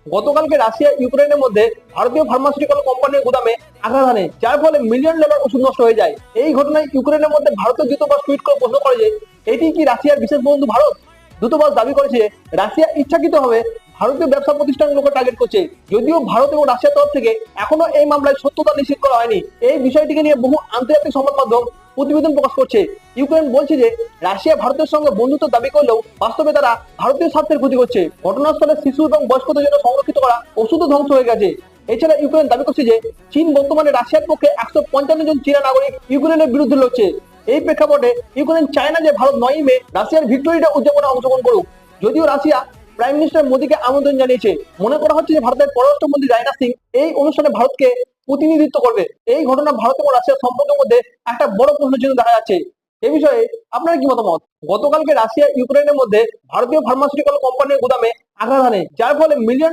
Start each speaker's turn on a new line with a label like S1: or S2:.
S1: গতকালকে রাশিয়া ইউক্রেনের মধ্যে ভারতীয় ফার্মাসিউটিক্যাল কোম্পানির গুদামে আঘাত হানে, যার ফলে মিলিয়ন ডলার ওষুধ নষ্ট হয়ে যায়। এই ঘটনায় ইউক্রেনের মধ্যে ভারতীয় দূতাবাস টুইট করে প্রশ্ন করে যে এটি কি রাশিয়ার বিশেষ বন্ধু ভারত। দূতাবাস দাবি করেছে রাশিয়া ইচ্ছাকৃতভাবে ভারতীয় ব্যবসা প্রতিষ্ঠানগুলোকে টার্গেট করছে, যদিও ভারত এবং রাশিয়ার তরফ থেকে এখনো এই মামলায় সত্যতা নিশ্চিত করা হয়নি। এই বিষয়টিকে নিয়ে বহু আন্তর্জাতিক সংবাদ মাধ্যম প্রতিবেদন প্রকাশ করছে। ইউক্রেন বলছে যে রাশিয়া ভারতের সঙ্গে বন্ধুত্ব দাবি করলেও বাস্তবে তারা ভারতীয় স্বার্থের ক্ষতি করছে। ঘটনাস্থলে শিশু এবং বয়স্কদের জন্য সংরক্ষিত করা ওষুধও ধ্বংস হয়ে গেছে। এছাড়া ইউক্রেন দাবি করছে যে চীন বর্তমানে রাশিয়ার পক্ষে 155 জন চীনা নাগরিক ইউক্রেনের বিরুদ্ধে লড়ছে। এই প্রেক্ষাপটে ইউক্রেন চায় না যে ভারত 9 মে রাশিয়ার ভিক্টোরি ডে উদযাপনে অংশগ্রহণ করুক, যদিও রাশিয়া প্রাইম মিনিস্টার মোদীকে আমন্ত্রণ জানিয়েছে। মনে করা হচ্ছে যে ভারতের পররাষ্ট্রমন্ত্রী রাজনাথ সিং এই অনুষ্ঠানে ভারতকে প্রতিনিধিত্ব করবে। এই ঘটনা ভারত এবং রাশিয়ার সম্পর্কের মধ্যে একটা বড় প্রশ্ন চিহ্ন দেখা যাচ্ছে। এ বিষয়ে আপনার কি মতামত? গতকালকে রাশিয়া ইউক্রেনের মধ্যে ভারতীয় ফার্মাসিউটিক্যাল কোম্পানির গুদামে আঘাত হানে, যার ফলে মিলিয়ন